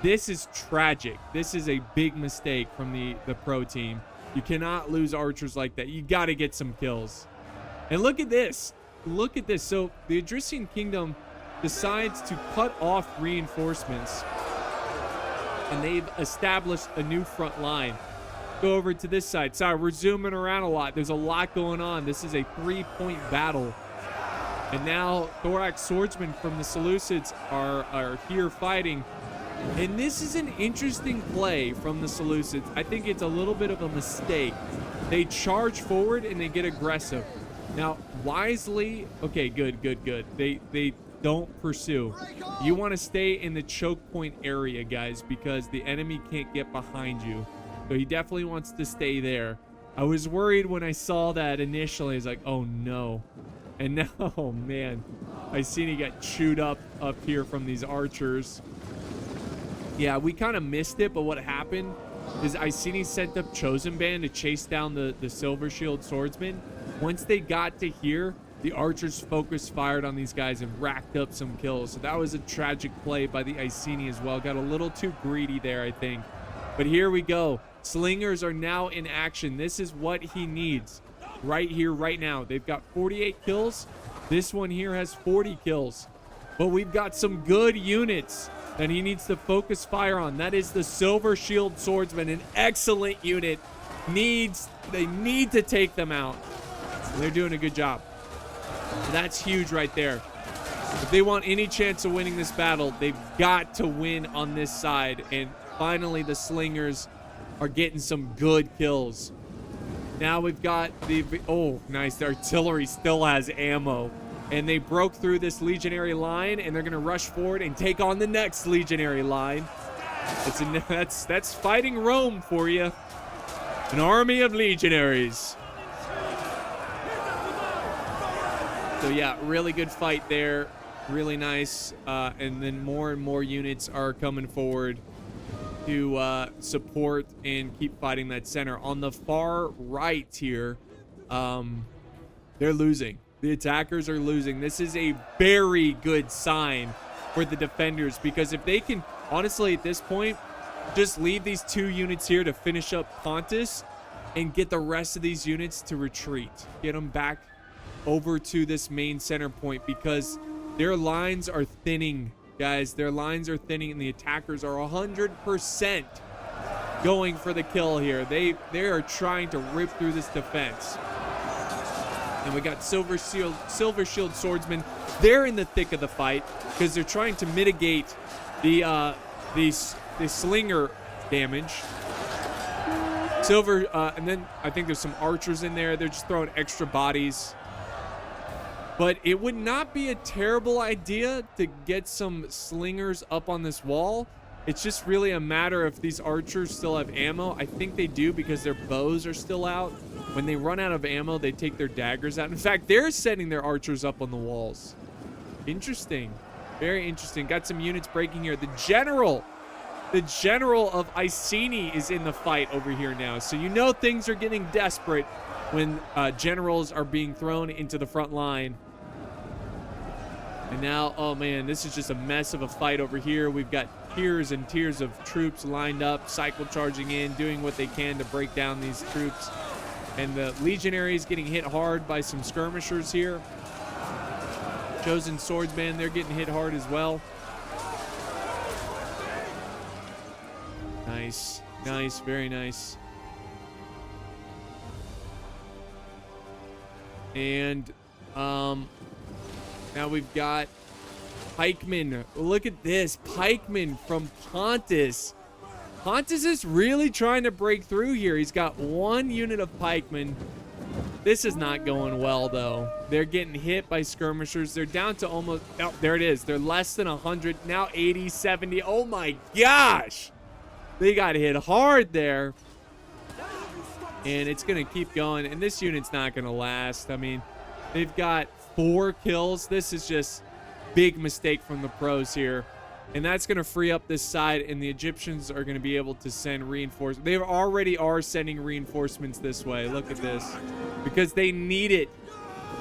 This is tragic. This is a big mistake from the pro team. You cannot lose archers like that. You got to get some kills. And look at this. Look at this. So the Idrisian kingdom decides to cut off reinforcements, and they've established a new front line. Go over to this side. Sorry, we're zooming around a lot. There's a lot going on. This is a 3-point battle. And now Thorax swordsmen from the Seleucids are here fighting. And this is an interesting play from the Seleucids. I think it's a little bit of a mistake. They charge forward and they get aggressive. Now, wisely, okay, good. They don't pursue. You want to stay in the choke point area, guys, because the enemy can't get behind you. So he definitely wants to stay there. I was worried when I saw that initially. I was like, oh no. And now, oh man, Iceni got chewed up here from these archers. Yeah, we kind of missed it, but what happened is Iceni sent up Chosen Band to chase down the Silver Shield Swordsman. Once they got to here, the archers focused fired on these guys and racked up some kills. So that was a tragic play by the Iceni as well. Got a little too greedy there, I think. But here we go. Slingers are now in action. This is what he needs right here, right now. They've got 48 kills. This one here has 40 kills. But we've got some good units that he needs to focus fire on. That is the Silver Shield Swordsman, an excellent unit. They need to take them out. And they're doing a good job. That's huge right there. If they want any chance of winning this battle, they've got to win on this side. And finally, the slingers are getting some good kills. Now we've got oh, nice. The artillery still has ammo. And they broke through this legionary line, and they're going to rush forward and take on the next legionary line. That's fighting Rome for you. An army of legionaries. So yeah, really good fight there. Really nice. And then more and more units are coming forward to support and keep fighting that center. On the far right here, they're losing. The attackers are losing. This is a very good sign for the defenders, because if they can, honestly, at this point, just leave these 2 units here to finish up Pontus and get the rest of these units to retreat. Get them back over to this main center point, because their lines are thinning, guys. Their lines are thinning, and the attackers are 100% going for the kill here. They are trying to rip through this defense. And we got Silver Shield Swordsman. They're in the thick of the fight because they're trying to mitigate the slinger damage. And then I think there's some archers in there. They're just throwing extra bodies. But it would not be a terrible idea to get some slingers up on this wall. It's just really a matter if these archers still have ammo. I think they do, because their bows are still out. When they run out of ammo, they take their daggers out. In fact, they're setting their archers up on the walls. Interesting. Very interesting. Got some units breaking here. The general of Iceni is in the fight over here now. So you know things are getting desperate when generals are being thrown into the front line. And now, oh man, this is just a mess of a fight over here. We've got tiers and tiers of troops lined up, cycle charging in, doing what they can to break down these troops. And the legionaries getting hit hard by some skirmishers here. Chosen Swordsman, they're getting hit hard as well. Nice, nice, very nice. And now we've got pikemen. Look at this, pikemen from Pontus. Pontus is really trying to break through here. He's got 1 unit of pikemen. This is not going well, though. They're getting hit by skirmishers. They're down to almost, oh, there it is. They're less than 100, now 80, 70. Oh my gosh. They got hit hard there. And it's going to keep going. And this unit's not going to last. I mean, they've got 4 kills. This is just big mistake from the pros here. And that's going to free up this side, and the Egyptians are going to be able to send reinforcements. They already are sending reinforcements this way. Look at this. Because they need it.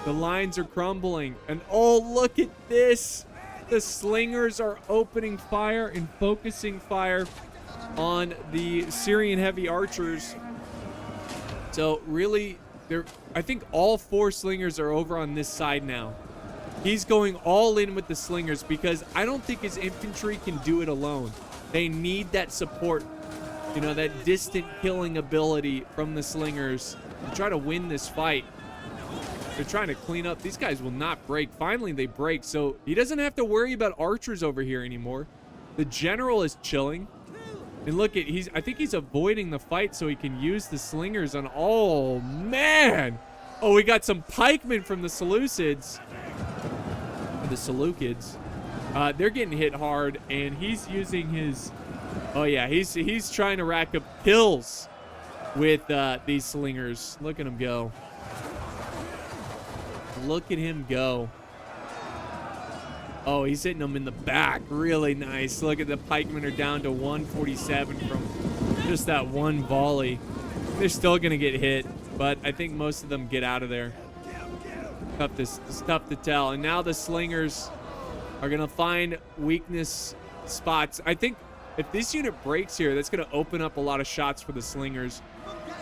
The lines are crumbling. And oh, look at this. The slingers are opening fire and focusing fire on the Syrian heavy archers. So really, I think all 4 slingers are over on this side now. He's going all in with the slingers because I don't think his infantry can do it alone. They need that support, you know, that distant killing ability from the slingers to try to win this fight. They're trying to clean up. These guys will not break. Finally, they break, so he doesn't have to worry about archers over here anymore. The general is chilling. And look at, I think he's avoiding the fight so he can use the slingers on, oh man. Oh, we got some pikemen from the Seleucids. The Seleucids. They're getting hit hard, and he's using his, oh yeah, he's trying to rack up kills with these slingers. Look at him go. Look at him go. Oh, he's hitting them in the back. Really nice. Look at the pikemen are down to 147 from just that one volley. They're still going to get hit, but I think most of them get out of there. It's tough to tell. And now the slingers are going to find weakness spots. I think if this unit breaks here, that's going to open up a lot of shots for the slingers.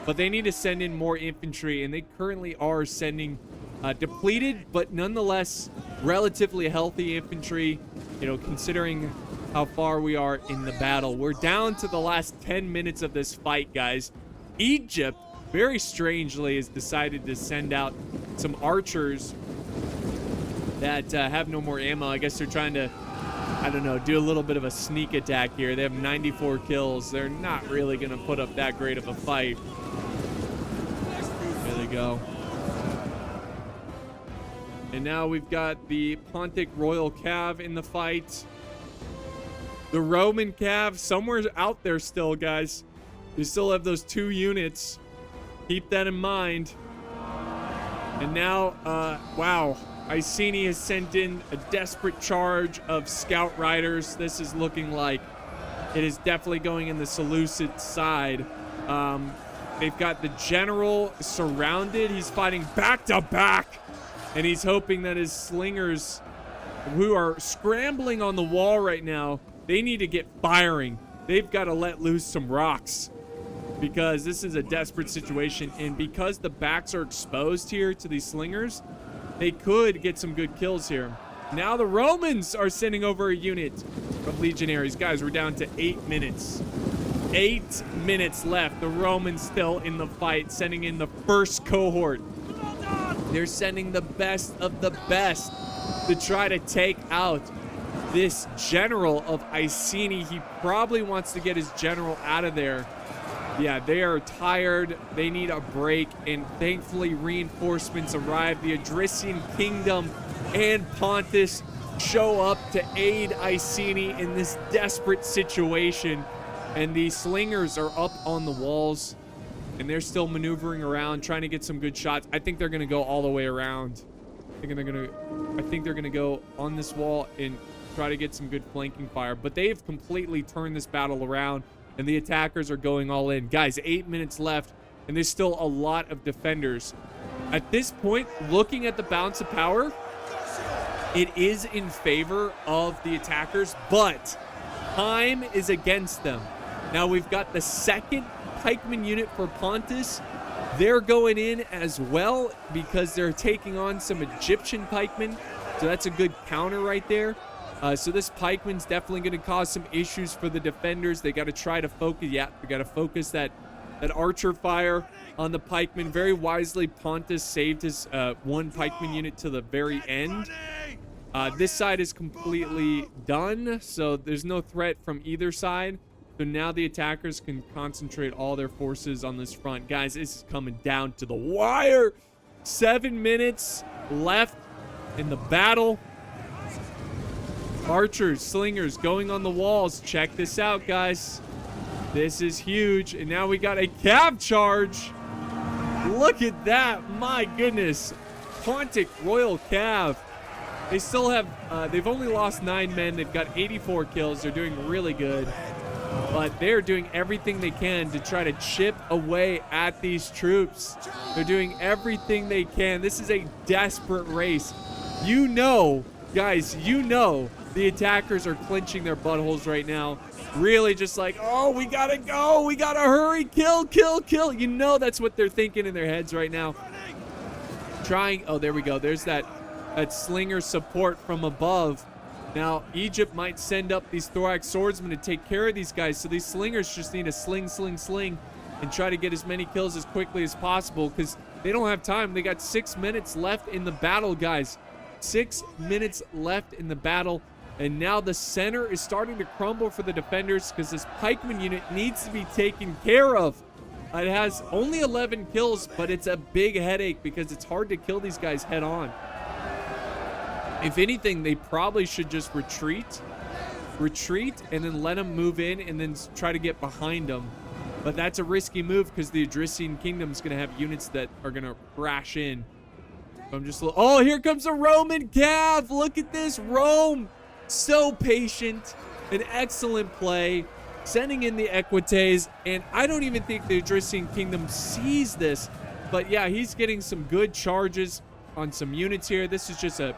But they need to send in more infantry, and they currently are sending depleted, but nonetheless relatively healthy infantry, you know, considering how far we are in the battle. We're down to the last 10 minutes of this fight, guys. Egypt, very strangely, has decided to send out some archers that have no more ammo. I guess they're trying to, I don't know, do a little bit of a sneak attack here. They have 94 kills. They're not really going to put up that great of a fight. There they go. And now we've got the Pontic Royal Cav in the fight. The Roman Cav somewhere out there still, guys. We still have those 2 units. Keep that in mind. And now, wow. Iceni has sent in a desperate charge of scout riders. This is looking like it is definitely going in the Seleucid side. They've got the general surrounded. He's fighting back to back. And he's hoping that his slingers, who are scrambling on the wall right now, they need to get firing. They've got to let loose some rocks because this is a desperate situation. And because the backs are exposed here to these slingers, they could get some good kills here. Now the Romans are sending over a unit of legionaries. Guys, we're down to 8 minutes. 8 minutes left. The Romans still in the fight, sending in the first cohort. They're sending the best of the best to try to take out this general of Iceni. He probably wants to get his general out of there. Yeah, they are tired. They need a break, and thankfully reinforcements arrive. The Adrician Kingdom and Pontus show up to aid Iceni in this desperate situation, and the slingers are up on the walls, and they're still maneuvering around, trying to get some good shots. I think they're going to go all the way around. I think they're going to go on this wall and try to get some good flanking fire, but they've completely turned this battle around. And the attackers are going all in. Guys, 8 minutes left, and there's still a lot of defenders. At this point, looking at the balance of power, it is in favor of the attackers, but time is against them. Now, we've got the second pikeman unit for Pontus. They're going in as well because they're taking on some Egyptian pikemen, so that's a good counter right there. So this pikeman's definitely going to cause some issues for the defenders. They got to try to focus. Yeah, they got to focus that archer fire on the pikeman. Very wisely, Pontus saved his one pikeman unit to the very end. This side is completely done, so there's no threat from either side. So now the attackers can concentrate all their forces on this front. Guys, this is coming down to the wire. 7 minutes left in the battle. Archers, slingers going on the walls. Check this out, guys. This is huge. And now we got a cav charge. Look at that. My goodness. Pontic Royal Cav. They still have, they've only lost 9 men. They've got 84 kills. They're doing really good. But they're doing everything they can to try to chip away at these troops. They're doing everything they can. This is a desperate race. You know, guys, you know the attackers are clenching their buttholes right now. Really just like, oh, we gotta go. We gotta hurry. Kill, kill, kill. You know that's what they're thinking in their heads right now. Trying, oh, there we go. There's that slinger support from above. Now, Egypt might send up these thorax swordsmen to take care of these guys. So these slingers just need to sling, sling, sling and try to get as many kills as quickly as possible because they don't have time. They got 6 minutes left in the battle, guys. 6 minutes left in the battle. And now the center is starting to crumble for the defenders because this pikeman unit needs to be taken care of. It has only 11 kills, but it's a big headache because it's hard to kill these guys head on. If anything, they probably should just retreat, and then let them move in and then try to get behind them. But that's a risky move because the Adrician Kingdom is going to have units that are going to crash in. I'm just, oh, here comes a Roman Cav. Look at this. Rome So patient, an excellent play, sending in the Equites, and I don't even think the Adrician Kingdom sees this, but yeah, he's getting some good charges on some units here. This is just a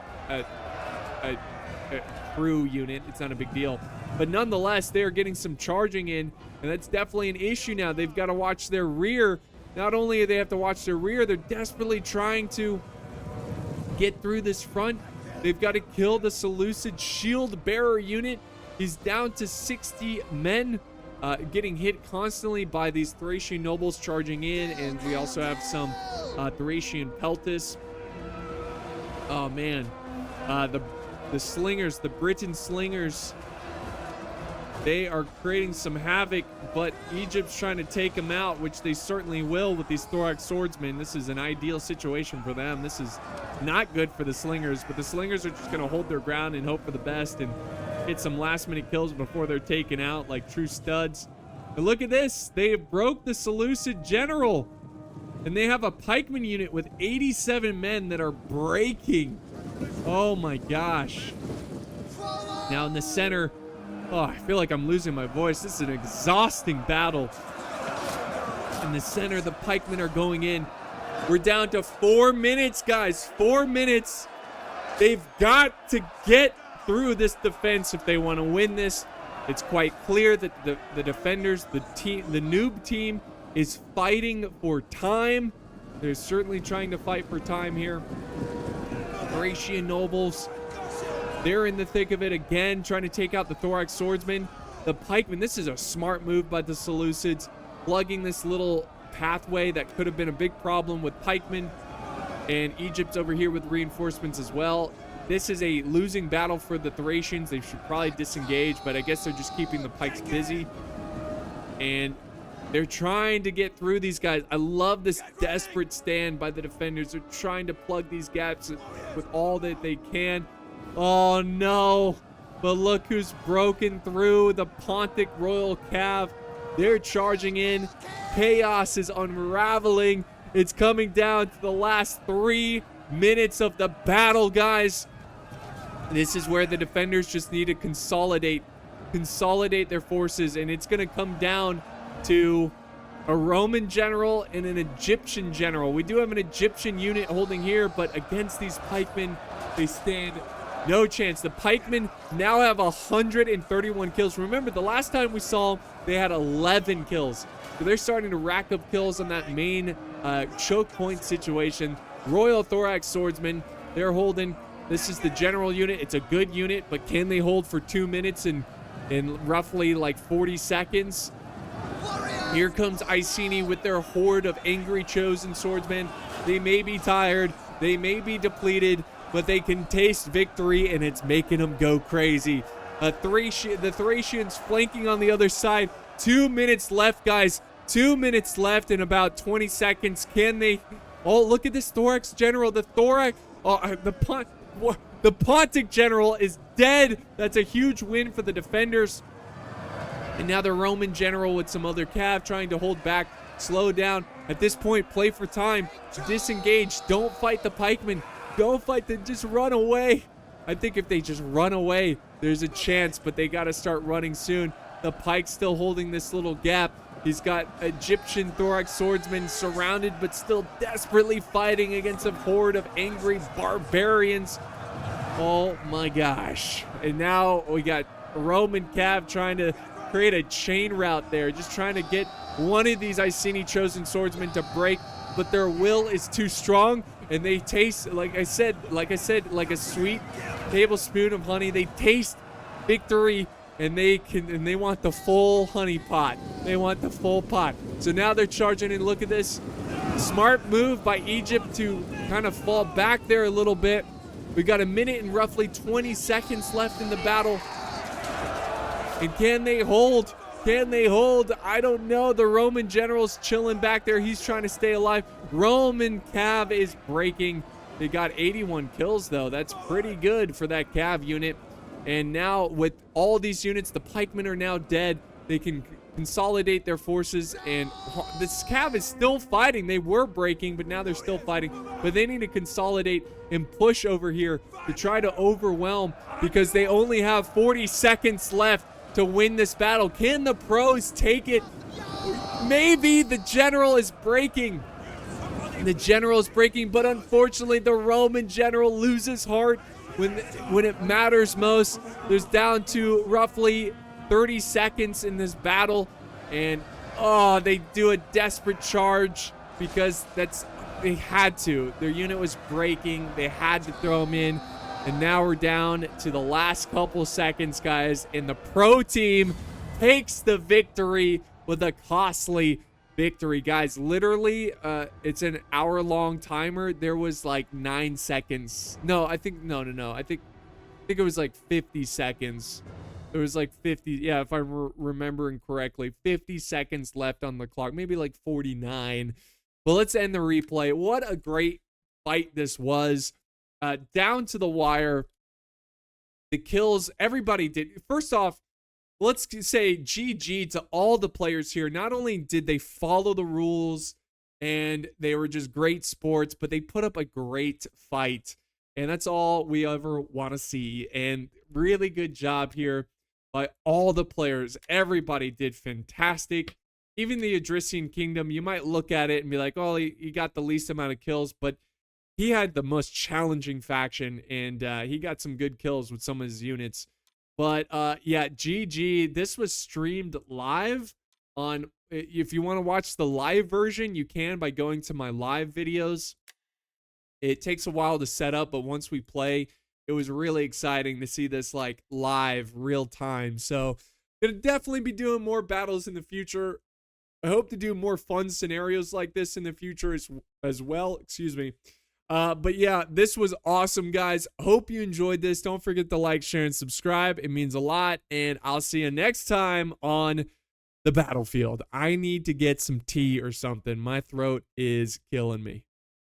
crew unit. It's not a big deal, but nonetheless, they're getting some charging in, and that's definitely an issue now. They've got to watch their rear. Not only do they have to watch their rear, they're desperately trying to get through this front. They've got to kill the Seleucid shield bearer unit. He's down to 60 men, getting hit constantly by these Thracian nobles charging in, and we also have some Thracian peltis. Oh man, the slingers, the Britain slingers, they are creating some havoc, but Egypt's trying to take them out, which they certainly will with these thorax swordsmen. This is an ideal situation for them. This is not good for the slingers, but the slingers are just going to hold their ground and hope for the best and get some last minute kills before they're taken out like true studs. And look at this. They broke the Seleucid general, and they have a pikeman unit with 87 men that are breaking. Oh my gosh. Now in the center, oh, I feel like I'm losing my voice. This is an exhausting battle. In the center, the pikemen are going in. We're down to 4 minutes, guys. 4 minutes. They've got to get through this defense if they want to win this. It's quite clear that the defenders, the noob team, is fighting for time. They're certainly trying to fight for time here. Thracian nobles, they're in the thick of it again, trying to take out the thorax swordsmen. The pikemen, this is a smart move by the Seleucids, plugging this little pathway that could have been a big problem with pikemen. And Egypt's over here with reinforcements as well. This is a losing battle for the Thracians. They should probably disengage, but I guess they're just keeping the pikes busy. And they're trying to get through these guys. I love this desperate stand by the defenders. They're trying to plug these gaps with all that they can. Oh no, but look who's broken through, the Pontic Royal Cav. They're charging in. Chaos is unraveling. It's coming down to the last 3 minutes of the battle, guys. This is where the defenders just need to consolidate their forces, and it's going to come down to a Roman general and an Egyptian general. We do have an Egyptian unit holding here, but against these pikemen, they stand no chance. The pikemen now have 131 kills. Remember, the last time we saw them, they had 11 kills. So they're starting to rack up kills on that main choke point situation. Royal Thorax Swordsmen, they're holding. This is the general unit. It's a good unit, but can they hold for 2 minutes and roughly like 40 seconds? Here comes Iceni with their horde of angry chosen swordsmen. They may be tired, they may be depleted, but they can taste victory, and it's making them go crazy. The Thracians flanking on the other side. 2 minutes left, guys. 2 minutes left in about 20 seconds. Can they? Oh, look at this Thorax general. The Pontic general is dead. That's a huge win for the defenders. And now the Roman general with some other cav trying to hold back, slow down. At this point, play for time. Disengage. Don't fight the pikemen. Don't fight them. Just run away. I think if they just run away, there's a chance, but they got to start running soon. The pike's still holding this little gap. He's got Egyptian thorax swordsmen surrounded, but still desperately fighting against a horde of angry barbarians. Oh my gosh. And now we got Roman cav trying to create a chain route there, just trying to get one of these Iceni chosen swordsmen to break, but their will is too strong, and they taste, like I said, like a sweet tablespoon of honey. They taste victory, and they want the full honey pot. They want the full pot. So now they're charging in. Look at this. Smart move by Egypt to kind of fall back there a little bit. We got a minute and roughly 20 seconds left in the battle. And can they hold? Can they hold? I don't know. The Roman general's chilling back there. He's trying to stay alive. Roman cav is breaking. They got 81 kills, though. That's pretty good for that cav unit. And now with all these units, the pikemen are now dead. they can consolidate their forces, and this cav is still fighting. They were breaking, but now they're still fighting, but they need to consolidate and push over here to try to overwhelm, because they only have 40 seconds left to win this battle. Can the pros take it? Maybe the general is breaking. The general is breaking, but unfortunately the Roman general loses heart when it matters most. There's down to roughly 30 seconds in this battle, and oh, they do a desperate charge because they had to. Their unit was breaking. They had to throw them in, and now we're down to the last couple seconds, guys, and the pro team takes the victory with a costly victory, guys. Literally, it's an hour-long timer. There was like 9 seconds. No, I think no. I think it was like 50 seconds. There was like 50, yeah, if I'm remembering correctly, 50 seconds left on the clock, maybe like 49. But let's end the replay. What a great fight this was. Down to the wire. The kills, everybody did. First off, let's say GG to all the players here. Not only did they follow the rules and they were just great sports, but they put up a great fight. And that's all we ever want to see. And really good job here by all the players. Everybody did fantastic. Even the Adrician Kingdom, you might look at it and be like, oh, he got the least amount of kills, but he had the most challenging faction, and he got some good kills with some of his units. But yeah, GG. This was streamed live on, if you want to watch the live version, you can by going to my live videos. It takes a while to set up, but once we play, it was really exciting to see this like live, real time. So gonna definitely be doing more battles in the future. I hope to do more fun scenarios like this in the future as well. Excuse me. But yeah, this was awesome, guys. Hope you enjoyed this. Don't forget to like, share, and subscribe. It means a lot. And I'll see you next time on the battlefield. I need to get some tea or something. My throat is killing me.